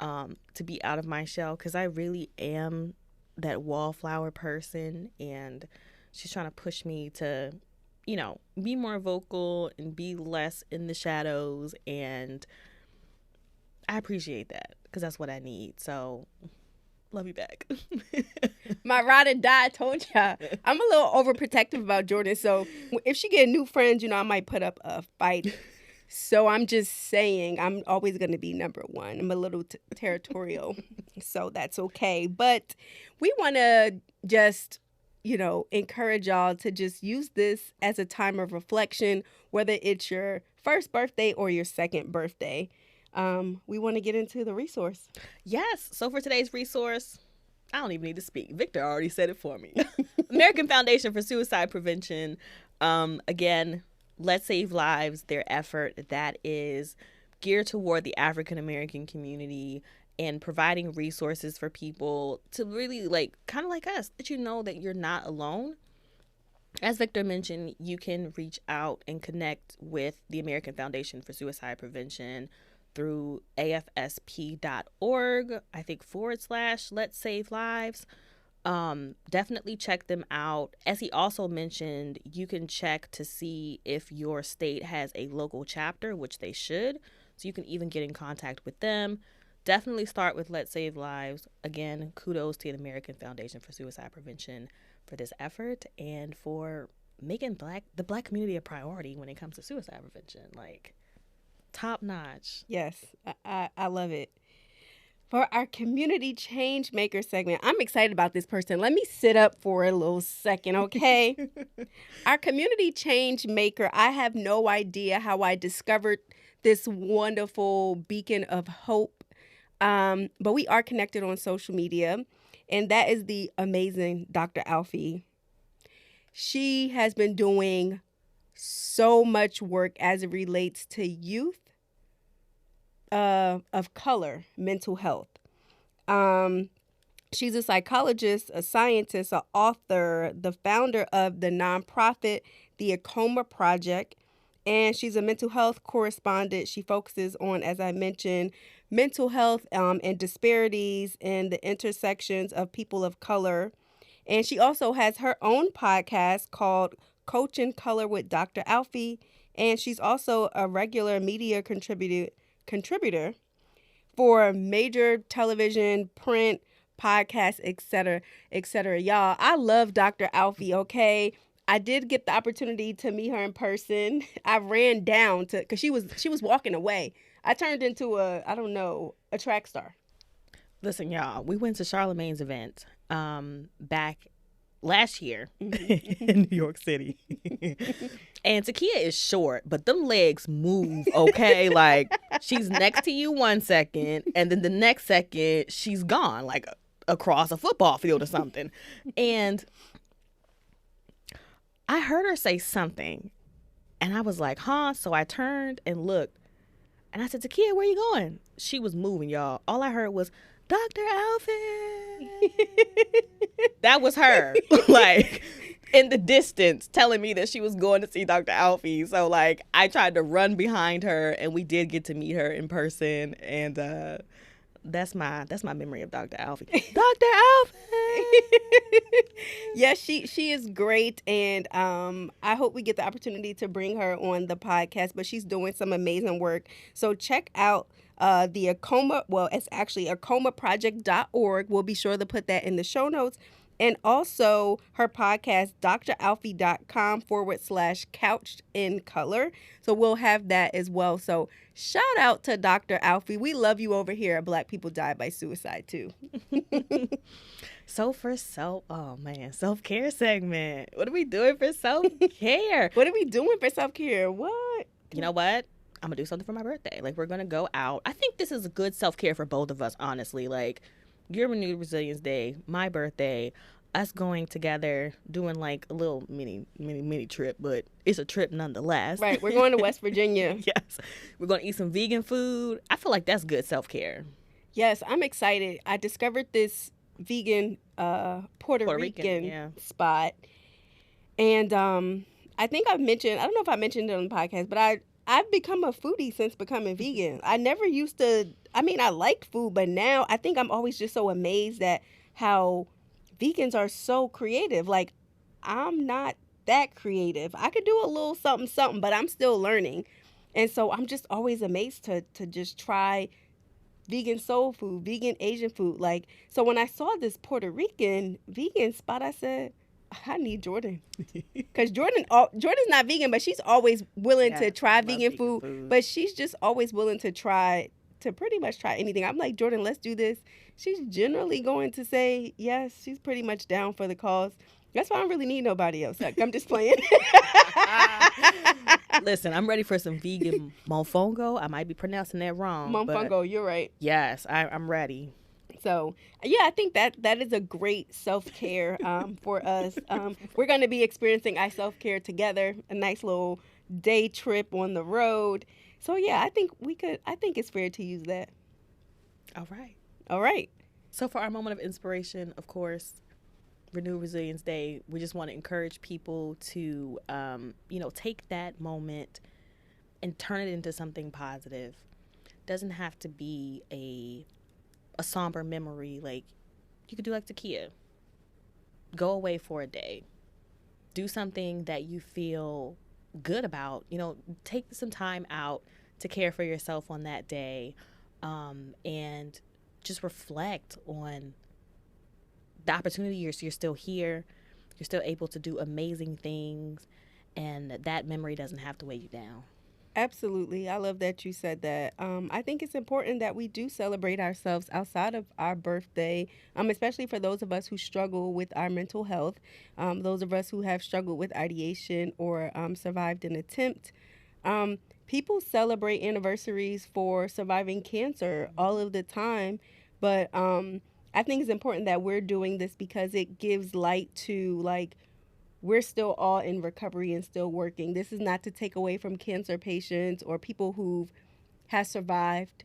to be out of my shell, because I really am that wallflower person, and she's trying to push me to, you know, be more vocal and be less in the shadows, and I appreciate that because that's what I need. So love you back. My ride or die, I told y'all. I'm a little overprotective about Jordan, so if she get new friends, you know, I might put up a fight. So I'm just saying, I'm always going to be number one. I'm a little territorial, so that's okay. But we want to just, you know, encourage y'all to just use this as a time of reflection, whether it's your first birthday or your second birthday. We want to get into the resource. Yes. So for today's resource, I don't even need to speak. Victor already said it for me. American Foundation for Suicide Prevention. Again, Let's Save Lives, their effort that is geared toward the African American community and providing resources for people to really, like, kind of like us, that you know that you're not alone. As Victor mentioned, you can reach out and connect with the American Foundation for Suicide Prevention through AFSP.org, I think / Let's Save Lives. Definitely check them out. As he also mentioned, you can check to see if your state has a local chapter, which they should. So you can even get in contact with them. Definitely start with Let's Save Lives. Again, kudos to the American Foundation for Suicide Prevention for this effort and for making the Black community a priority when it comes to suicide prevention. Like, top notch. Yes, I love it. For our community change maker segment, I'm excited about this person. Let me sit up for a little second, okay? Our community change maker, I have no idea how I discovered this wonderful beacon of hope, but we are connected on social media, and that is the amazing Dr. Alfie. She has been doing so much work as it relates to youth of color mental health. She's a psychologist, a scientist, an author, the founder of the nonprofit the Acoma Project, and she's a mental health correspondent. She focuses on, as I mentioned, mental health and disparities and the intersections of people of color. And she also has her own podcast called Coach in Color with Dr. Alfie, and she's also a regular media contributor for major television, print, podcasts, etc., etc. Y'all, I love Dr. Alfie, okay? I did get the opportunity to meet her in person. I ran down to, because she was walking away. I turned into a track star. Listen, y'all, we went to Charlemagne's event back last year in New York City. And T-Kea is short, but them legs move, okay? Like, she's next to you 1 second, and then the next second, she's gone, like across a football field or something. And I heard her say something, And I was like, huh? So I turned and looked. And I said, T-Kea, where you going? She was moving, y'all. All I heard was, Dr. Alfie. That was her. Like, in the distance, telling me that she was going to see Dr. Alfie. So, like, I tried to run behind her, and we did get to meet her in person. And that's my memory of Dr. Alfie. Dr. Alfie. Yes, she is great, and I hope we get the opportunity to bring her on the podcast. But she's doing some amazing work. So check out the Acoma. Well, it's actually acomaproject.org. We'll be sure to put that in the show notes. And also her podcast, dralfie.com/couched in color. So we'll have that as well. So shout out to Dr. Alfie. We love you over here at Black People Die by Suicide too. So for self-care segment. What are we doing for self-care? What are we doing for self-care? What? You know what? I'm going to do something for my birthday. Like, we're going to go out. I think this is a good self-care for both of us, honestly. Like, your Renewed Resilience Day, my birthday, us going together, doing like a little mini trip, but it's a trip nonetheless. Right. We're going to West Virginia. Yes. We're going to eat some vegan food. I feel like that's good self-care. Yes, I'm excited. I discovered this vegan Puerto Rican spot. And I think I don't know if I mentioned it on the podcast, but I've become a foodie since becoming vegan. I never used to, I like food, but now I think I'm always just so amazed at how vegans are so creative. Like, I'm not that creative. I could do a little something, but I'm still learning. And so I'm just always amazed to just try vegan soul food, vegan Asian food. Like, so when I saw this Puerto Rican vegan spot, I said, I need Jordan. Because Jordan's not vegan, but she's always willing to try vegan food. But she's just always willing to pretty much try anything. I'm like, Jordan, let's do this. She's generally going to say yes. She's pretty much down for the cause. That's why I don't really need nobody else. Like, I'm just playing. Listen, I'm ready for some vegan mofongo. I might be pronouncing that wrong. Mofongo, you're right. Yes, I'm ready. So, yeah, I think that is a great self-care for us. We're going to be experiencing our self-care together, a nice little day trip on the road. So, yeah, I think it's fair to use that. All right. So for our moment of inspiration, of course, Renew Resilience Day, we just want to encourage people to, take that moment and turn it into something positive. Doesn't have to be a somber memory. Like, you could do like T-Kea. Go away for a day. Do something that you feel good about. Take some time out to care for yourself on that day, and just reflect on the opportunity. You're still here. You're still able to do amazing things, and that memory doesn't have to weigh you down. Absolutely. I love that you said that. I think it's important that we do celebrate ourselves outside of our birthday, especially for those of us who struggle with our mental health, those of us who have struggled with ideation or survived an attempt. People celebrate anniversaries for surviving cancer all of the time, but I think it's important that we're doing this because it gives light to, like, we're still all in recovery and still working. This is not to take away from cancer patients or people who have survived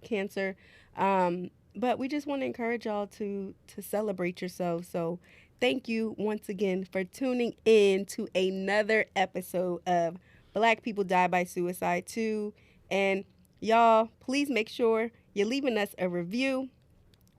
cancer, but we just want to encourage y'all to celebrate yourselves. So thank you once again for tuning in to another episode of Black People Die by Suicide 2. And y'all, please make sure you're leaving us a review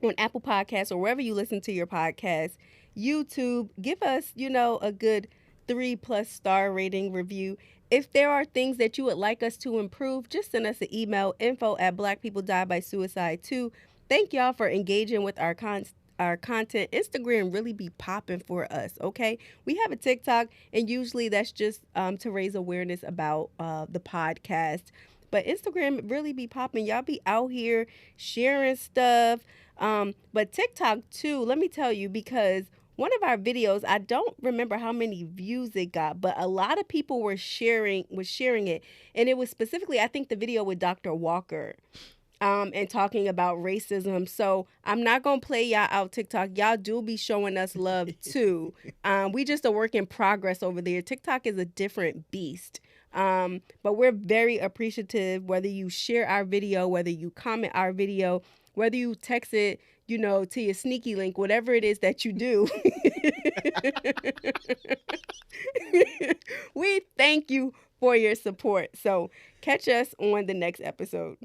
on Apple Podcasts or wherever you listen to your podcast. YouTube, give us, a good 3+ star rating review. If there are things that you would like us to improve, just send us an email, info@blackpeoplediebysuicide2. Thank y'all for engaging with our content. Instagram really be popping for us, okay? We have a TikTok, and usually that's just to raise awareness about the podcast. But Instagram really be popping. Y'all be out here sharing stuff. But TikTok too, let me tell you, because one of our videos, I don't remember how many views it got, but a lot of people were sharing it. And it was specifically, I think, the video with Dr. Walker. and talking about racism. So I'm not going to play y'all out TikTok. Y'all do be showing us love too. We just a work in progress over there. TikTok is a different beast. But we're very appreciative whether you share our video, whether you comment our video, whether you text it, you know, to your sneaky link, whatever it is that you do. We thank you for your support. So catch us on the next episode.